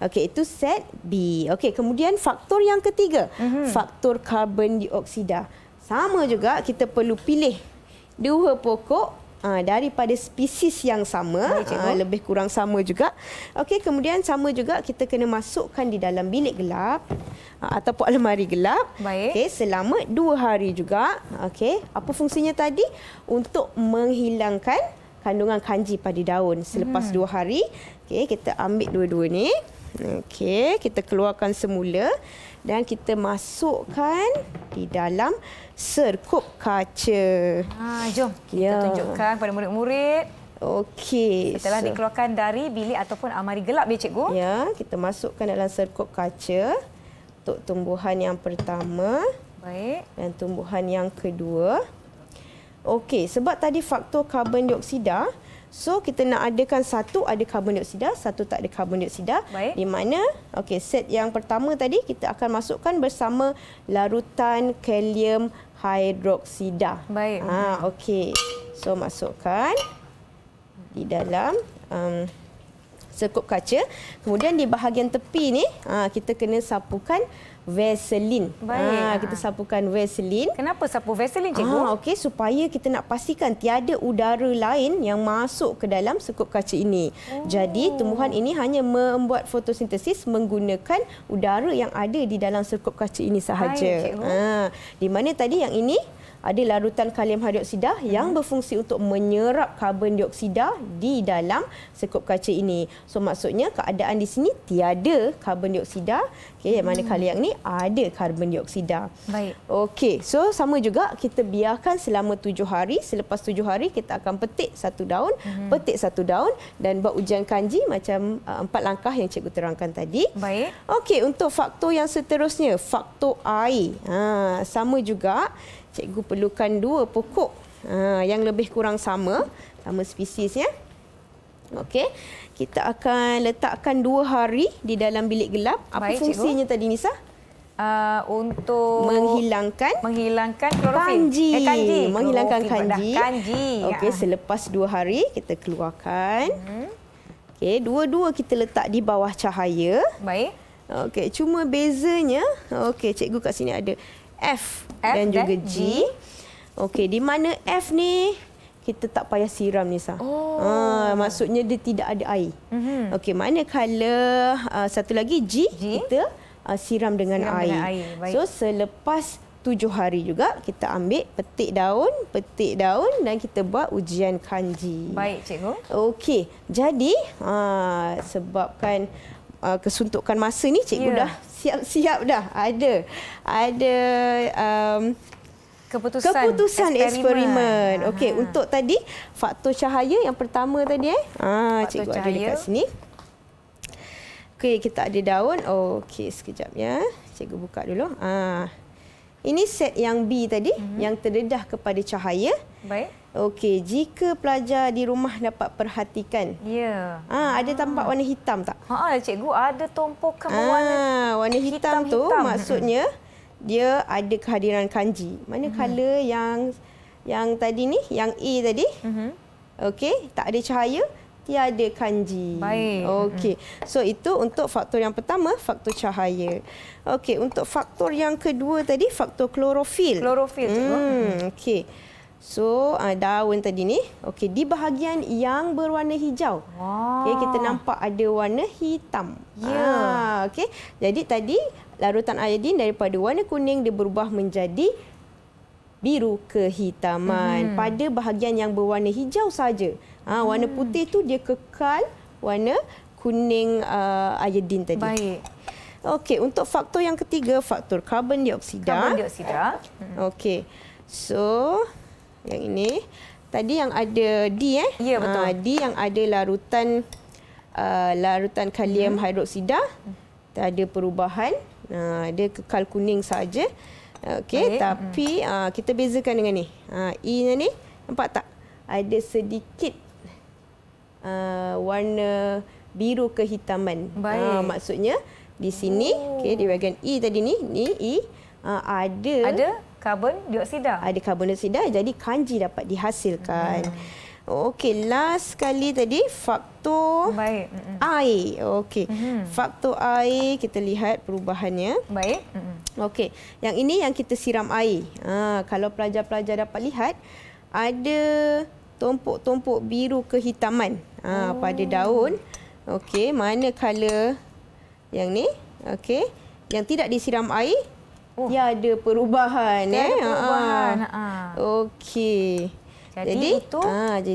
Okey, itu set B. Okey, kemudian faktor yang ketiga, faktor karbon dioksida. Sama juga kita perlu pilih 2 pokok daripada spesies yang sama, lebih kurang sama juga. Okey, kemudian sama juga kita kena masukkan di dalam bilik gelap ataupun almari gelap. Okey, selama 2 hari juga. Okey, apa fungsinya tadi? Untuk menghilangkan kandungan kanji pada daun. Selepas 2 hari, okey, kita ambil dua-dua ni. Okey, kita keluarkan semula. dan kita masukkan di dalam serkup kaca. Jom kita tunjukkan pada murid-murid. Okey. Setelah dikeluarkan dari bilik ataupun almari gelap ya cikgu. Ya, kita masukkan dalam serkup kaca untuk tumbuhan yang pertama. Baik. Dan tumbuhan yang kedua. Okey, sebab tadi faktor karbon dioksida, so kita nak adakan satu ada karbon dioksida, satu tak ada karbon dioksida. Baik. Di mana set yang pertama tadi kita akan masukkan bersama larutan kalium hidroksida. Baik. Okey. So masukkan di dalam serkup kaca. Kemudian di bahagian tepi ni kita kena sapukan Vaseline. Baik. Kita sapukan Vaseline. Kenapa sapu Vaseline cikgu? Okey, supaya kita nak pastikan tiada udara lain yang masuk ke dalam serkup kaca ini. Jadi tumbuhan ini hanya membuat fotosintesis menggunakan udara yang ada di dalam serkup kaca ini sahaja. Baik, cikgu. Di mana tadi yang ini ada larutan kalium hidroksida yang berfungsi untuk menyerap karbon dioksida di dalam serkup kaca ini. So maksudnya keadaan di sini tiada karbon dioksida, yang manakala yang ni ada karbon dioksida. Baik. Okey, so sama juga kita biarkan selama 7 hari. Selepas 7 hari kita akan petik satu daun, dan buat ujian kanji macam 4 langkah yang cikgu terangkan tadi. Baik. Okey, untuk faktor yang seterusnya, faktor air. Sama juga. Cikgu perlukan 2 pokok yang lebih kurang sama spesies ya. Okey, kita akan letakkan 2 hari di dalam bilik gelap. Apa Baik, fungsinya tadi Nisa? Untuk menghilangkan klorofil. Kanji. Menghilangkan Klorofil, kanji. Okey, selepas 2 hari kita keluarkan. Okey, dua-dua kita letak di bawah cahaya. Baik. Okey, cuma bezanya, cikgu kat sini ada F dan juga G. Okey, di mana F ni kita tak payah siram Nisa. Maksudnya dia tidak ada air. Okey, manakala satu lagi G. Kita siram dengan air. So selepas 7 hari juga kita ambil petik daun dan kita buat ujian kanji. Baik cikgu. Okey, jadi sebabkan kesuntukan masa ni cikgu dah siap-siap dah. Ada keputusan eksperimen. Okey, untuk tadi faktor cahaya yang pertama tadi cikgu cahaya ada dekat sini. Okey, kita ada daun. Okey, sekejap ya. Cikgu buka dulu. Ini set yang B tadi yang terdedah kepada cahaya. Baik. Okey, jika pelajar di rumah dapat perhatikan. Ya. Ada tampak warna hitam tak? Cikgu ada tumpukan warna hitam tu maksudnya dia ada kehadiran kanji. Manakala yang tadi ni, yang A tadi. Okey, tak ada cahaya, tiada kanji. Baik. Okey. So itu untuk faktor yang pertama, faktor cahaya. Okey, untuk faktor yang kedua tadi, faktor klorofil. Cikgu. Okey. So, daun tadi ni, okey, di bahagian yang berwarna hijau. Okey, kita nampak ada warna hitam. Okey. Jadi tadi larutan iodin daripada warna kuning dia berubah menjadi biru kehitaman pada bahagian yang berwarna hijau saja. Warna putih tu dia kekal warna kuning iodin tadi. Baik. Okey, untuk faktor yang ketiga, faktor karbon dioksida. Okey. So, yang ini tadi yang ada D Ya, betul. D yang ada larutan kalium hidroksida. Tak ada perubahan. Dia kekal kuning saja. Okey, tapi kita bezakan dengan ni. E ni nampak tak? Ada sedikit warna biru kehitaman. Maksudnya di sini, okey, di bahagian E tadi ni E ada karbon dioksida. Ada karbon dioksida, jadi kanji dapat dihasilkan. Okey, last sekali tadi faktor air. Okey. Faktor air kita lihat perubahannya. Baik. Okey, yang ini yang kita siram air. Kalau pelajar-pelajar dapat lihat ada tumpuk-tumpuk biru kehitaman pada daun. Okey, manakala yang ni, okey, yang tidak disiram air, dia ada perubahan. Okey. Jadi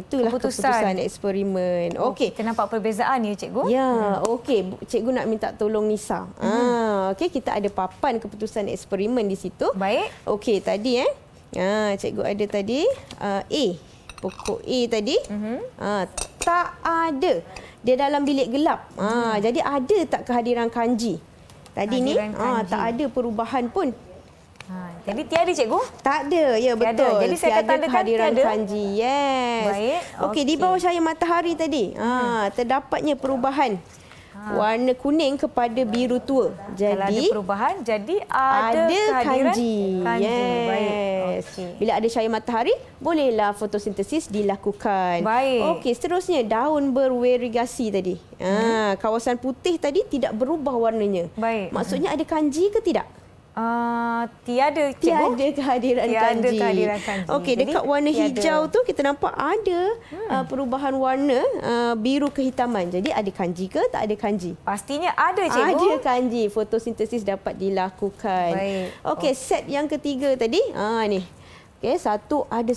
itulah keputusan eksperimen. Okey. Kita nampak perbezaan ya cikgu. Ya, okey. Cikgu nak minta tolong Nisa. Okey, kita ada papan keputusan eksperimen di situ. Baik. Okey, tadi cikgu ada tadi A. Pokok A tadi. Tak ada. Dia dalam bilik gelap. Jadi ada tak kehadiran kanji? Tadi Kehadiran kanji. tak ada perubahan pun. Jadi tiada cikgu? Tak ada, ya Tiada. betul. Jadi saya tiada katakan kehadiran tiada. kanji. Yes. Baik. Okey, di bawah cahaya matahari tadi, terdapatnya perubahan warna kuning kepada biru tua. Kalau ada Jadi perubahan, jadi ada kehadiran kanji. Yes. Baik. Okay. Bila ada cahaya matahari, bolehlah fotosintesis dilakukan. Baik. Okey, seterusnya daun berverigasi tadi. Kawasan putih tadi tidak berubah warnanya. Baik. Maksudnya ada kanji ke tidak? Tiada cikgu. Tiada kehadiran kanji. Tiada kehadiran kanji. Okey, dekat Jadi, warna tiada. hijau tu kita nampak ada perubahan warna biru kehitaman. Jadi ada kanji ke tak ada kanji? Pastinya ada cikgu. Ada kanji. Fotosintesis dapat dilakukan. Baik. Okey, set yang ketiga tadi. Ni. Okey, satu ada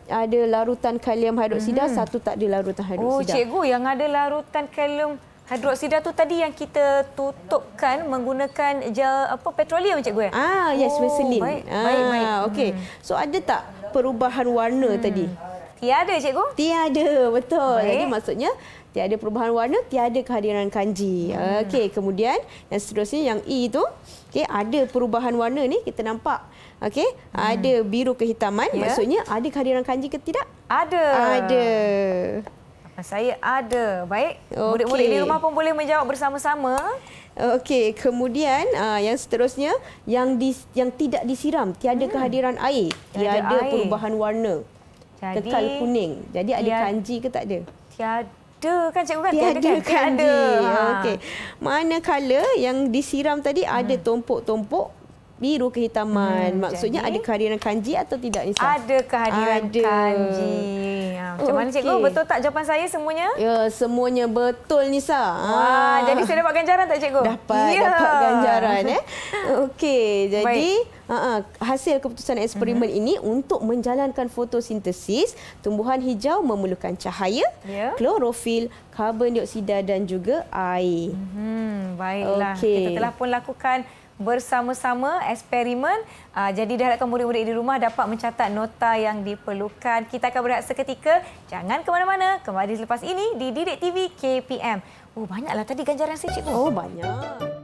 ada larutan kalium hidroksida, satu tak ada larutan hidroksida. Cikgu, yang ada larutan kalium hidroksida tu tadi yang kita tutupkan menggunakan gel petroleum cikgu ya? Yes, Vaseline. Baik. Okey. So ada tak perubahan warna tadi? Tiada cikgu? Tiada, betul. Baik. Jadi maksudnya tiada perubahan warna, tiada kehadiran kanji. Okey, kemudian yang seterusnya yang E tu, okey, ada perubahan warna ni kita nampak. Okey, ada biru kehitaman, maksudnya ada kehadiran kanji ke tidak? Ada. Ada. Saya ada. Baik. Okey. Murid-murid di rumah pun boleh menjawab bersama-sama. Okey, kemudian yang seterusnya yang tidak disiram, tiada kehadiran air, tiada air. perubahan warna. Jadi, kekal kuning. Jadi ada kanji ke tak ada? Tiada kan cikgu kan? Tiada kan? kanji. Okey. Manakala yang disiram tadi ada tumpuk-tumpuk biru kehitaman. Maksudnya jadi, ada kehadiran kanji atau tidak, Nisa? Ada kehadiran kanji. Macam mana cikgu? Betul tak jawapan saya semuanya? Ya, semuanya betul, Nisa. Wah, jadi saya dapat ganjaran tak cikgu? Dapat ganjaran. Okey, jadi hasil keputusan eksperimen ini untuk menjalankan fotosintesis, tumbuhan hijau memerlukan cahaya, klorofil, karbon dioksida dan juga air. Baiklah, kita telah pun lakukan bersama-sama eksperimen. Jadi diharapkan murid-murid di rumah dapat mencatat nota yang diperlukan. Kita akan berehat seketika. Jangan ke mana-mana. Kembali selepas ini di Didik TV KPM. Banyaklah tadi ganjaran saya cikgu. Banyak.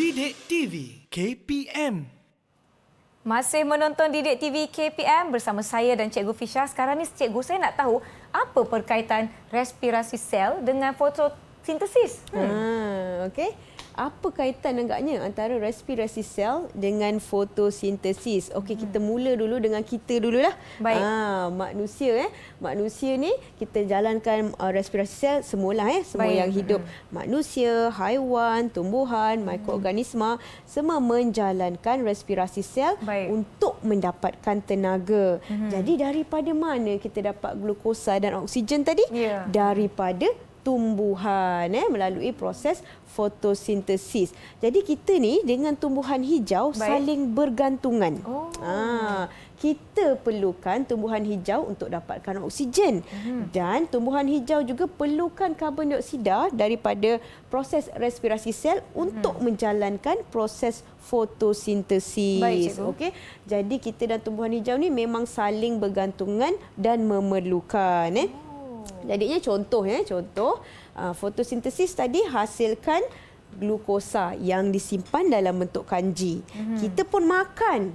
Didik TV KPM. Masih menonton Didik TV KPM bersama saya dan Cikgu Fisha. Sekarang ni Cikgu, saya nak tahu apa perkaitan respirasi sel dengan fotosintesis. Okey. Apa kaitan agaknya antara respirasi sel dengan fotosintesis? Okey, kita mula dulu dengan kita dululah. Baik. Manusia Manusia ni kita jalankan respirasi sel semualah semua Baik. yang hidup. Manusia, haiwan, tumbuhan, mikroorganisma semua menjalankan respirasi sel untuk mendapatkan tenaga. Jadi daripada mana kita dapat glukosa dan oksigen tadi? Daripada tumbuhan melalui proses fotosintesis. Jadi kita ni dengan tumbuhan hijau saling bergantungan. Kita perlukan tumbuhan hijau untuk dapatkan oksigen dan tumbuhan hijau juga perlukan karbon dioksida daripada proses respirasi sel untuk menjalankan proses fotosintesis. Okey. Jadi kita dan tumbuhan hijau ni memang saling bergantungan dan memerlukan. Jadinya contoh fotosintesis tadi hasilkan glukosa yang disimpan dalam bentuk kanji. Kita pun makan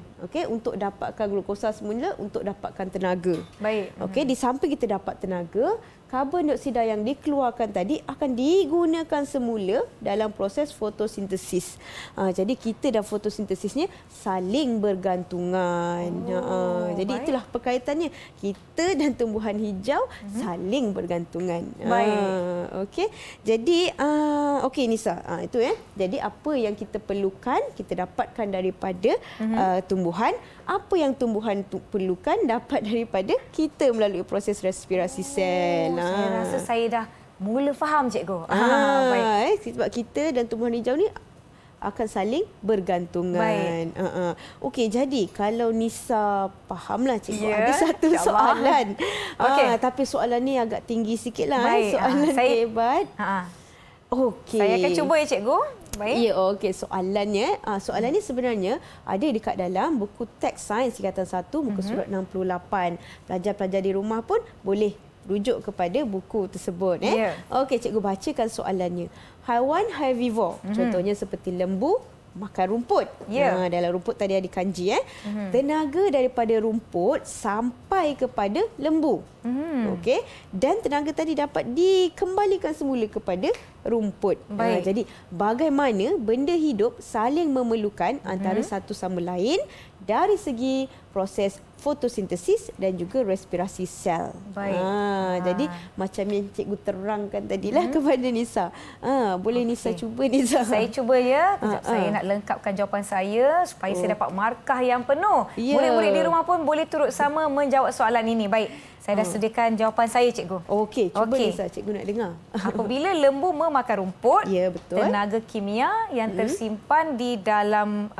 untuk dapatkan glukosa semula untuk dapatkan tenaga. Baik. Di samping kita dapat tenaga, karbon dioksida yang dikeluarkan tadi akan digunakan semula dalam proses fotosintesis. Jadi kita dan fotosintesisnya saling bergantungan. Jadi itulah perkaitannya. Kita dan tumbuhan hijau saling bergantungan. Baik. Okey. Jadi okey Nisa, itu ya. Jadi apa yang kita perlukan kita dapatkan daripada tumbuhan, apa yang tumbuhan perlukan dapat daripada kita melalui proses respirasi sel. Saya rasa saya dah mula faham cikgu. Baik. Sebab kita dan tumbuhan hijau ni akan saling bergantungan. Okey, jadi kalau Nisa fahamlah cikgu, ada satu soalan. Tapi soalan ni agak tinggi sikitlah. Soalan hebat. Okey. Saya akan cuba ya cikgu. Baik. Ya, okey. Soalan ni sebenarnya ada dekat dalam buku teks sains tingkatan 1 muka surat 68. Pelajar-pelajar di rumah pun boleh rujuk kepada buku tersebut. Okey, cikgu bacakan soalannya. Haiwan herbivore, contohnya seperti lembu, makan rumput. Dalam rumput tadi ada kanji. Tenaga daripada rumput sampai kepada lembu. Okey. Dan tenaga tadi dapat dikembalikan semula kepada rumput. Jadi bagaimana benda hidup saling memerlukan antara satu sama lain dari segi proses fotosintesis dan juga respirasi sel. Jadi macam yang cikgu terangkan tadilah kepada Nisa. Boleh Nisa cuba Nisa. Saya cuba ya. Saya nak lengkapkan jawapan saya supaya saya dapat markah yang penuh. Murid-murid di rumah pun boleh turut sama menjawab soalan ini. Baik. Saya dah sediakan jawapan saya, cikgu. Okey, cuba Nisa, cikgu nak dengar. Apabila lembu memakan rumput, betul. Tenaga kimia yang tersimpan di dalam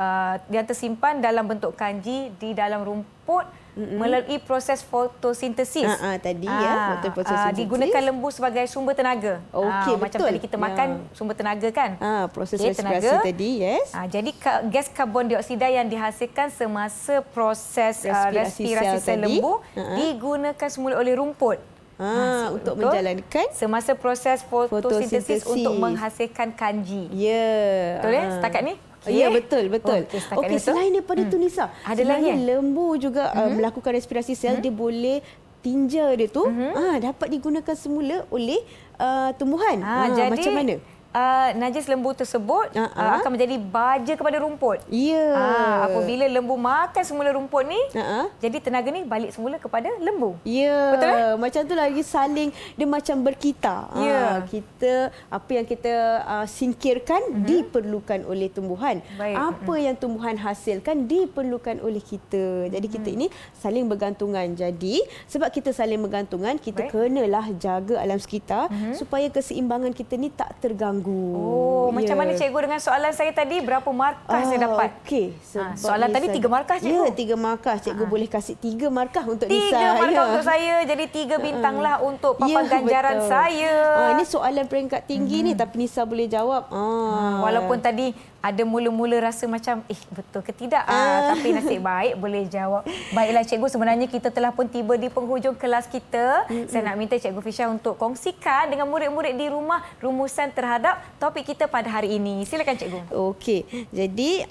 dalam bentuk kanji di dalam rumput melalui proses fotosintesis. Tadi fotosintesis. Digunakan lembu sebagai sumber tenaga. Okey, macam tadi kita makan sumber tenaga kan? Proses respirasi tenaga. tadi, yes. Jadi gas karbon dioksida yang dihasilkan semasa proses respirasi sel lembu digunakan semula oleh rumput. Untuk menjalankan semasa proses fotosintesis untuk menghasilkan kanji. Betul ya? Setakat ni? Ya, betul. Okey, selain daripada tu Nisa, ada lagi lembu juga melakukan respirasi sel, dia boleh tinja dia tu dapat digunakan semula oleh tumbuhan. Jadi macam mana? Najis lembu tersebut akan menjadi baja kepada rumput. Apabila lembu makan semula rumput ni, jadi tenaga ni balik semula kepada lembu. Betul kan? Macam tu lagi saling dia macam berkitar. Kita apa yang kita singkirkan diperlukan oleh tumbuhan. Apa yang tumbuhan hasilkan diperlukan oleh kita. Jadi kita ini saling bergantungan. Jadi sebab kita saling bergantungan, kita kenalah jaga alam sekitar supaya keseimbangan kita ni tak terganggu. Macam mana cikgu dengan soalan saya tadi? Berapa markah saya dapat? Okey. Soalan tadi 3 markah cikgu. 3 markah. Cikgu boleh kasih 3 markah untuk Nisa. 3 markah untuk saya. Jadi 3 bintang lah untuk papan ganjaran saya. Ini soalan peringkat tinggi ni tapi Nisa boleh jawab. Walaupun tadi ada mula-mula rasa macam betul ke tidak? Tapi nasib baik boleh jawab. Baiklah cikgu, sebenarnya kita telah pun tiba di penghujung kelas kita. Saya nak minta Cikgu Fisha untuk kongsikan dengan murid-murid di rumah rumusan terhadap topik kita pada hari ini. Silakan cikgu. Okey. Jadi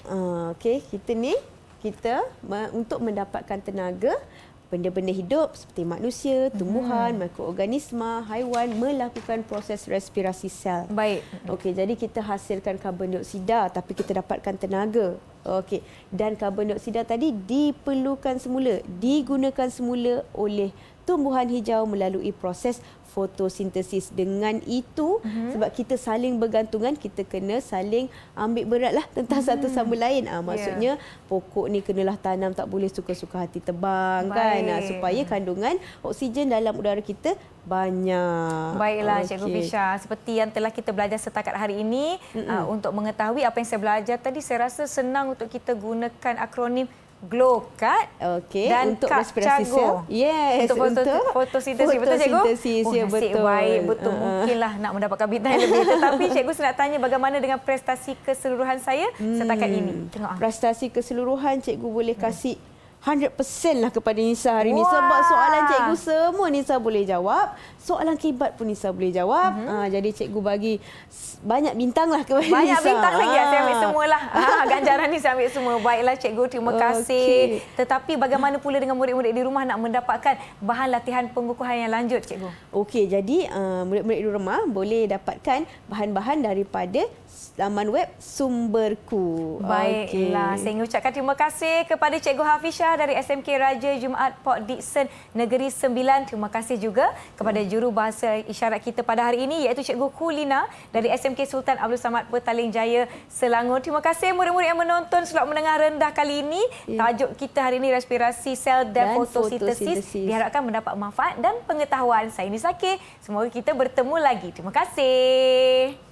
kita untuk mendapatkan tenaga, benda-benda hidup seperti manusia, tumbuhan, mikroorganisma, haiwan melakukan proses respirasi sel. Baik. Okey, jadi kita hasilkan karbon dioksida tapi kita dapatkan tenaga. Okey, dan karbon dioksida tadi diperlukan semula, digunakan semula oleh tumbuhan hijau melalui proses fotosintesis. Dengan itu, sebab kita saling bergantungan, kita kena saling ambil beratlah tentang satu sama lain. Maksudnya pokok ni kenalah tanam, tak boleh suka-suka hati tebang kan, supaya kandungan oksigen dalam udara kita banyak. Baiklah Cikgu Fisha, seperti yang telah kita belajar setakat hari ini, untuk mengetahui apa yang saya belajar tadi, saya rasa senang untuk kita gunakan akronim GLOWCAT dan untuk CAP respirasi sel. Yes, untuk fotosintesis. Betul cikgu? Betul. Baik, betul. Mungkinlah nak mendapatkan bintang lebih. Tetapi cikgu saya nak tanya bagaimana dengan prestasi keseluruhan saya setakat ini? Prestasi keseluruhan cikgu boleh kasih 100% lah kepada Nisa hari ni. Wah. Sebab soalan cikgu semua Nisa boleh jawab. Soalan kibat pun Nisa boleh jawab. Jadi cikgu bagi banyak bintang lah kepada Nisa. Banyak bintang lagi. Saya ambil semualah. Ganjaran ni saya ambil semua. Baiklah cikgu, terima kasih. Tetapi bagaimana pula dengan murid-murid di rumah nak mendapatkan bahan latihan pengukuhan yang lanjut, cikgu? Okey, jadi murid-murid di rumah boleh dapatkan bahan-bahan daripada laman web Sumberku. Baiklah, saya ingin ucapkan terima kasih kepada Cikgu Hafizah dari SMK Raja Jumaat Port Dickson Negeri Sembilan. Terima kasih juga kepada juru bahasa isyarat kita pada hari ini iaitu Cikgu Kulina dari SMK Sultan Abdul Samad Petaling Jaya, Selangor. Terima kasih murid-murid yang menonton slot menengah rendah kali ini. Tajuk kita hari ini respirasi sel dan fotosintesis. Diharapkan mendapat manfaat dan pengetahuan. Saya Nisa K. Semoga kita bertemu lagi. Terima kasih.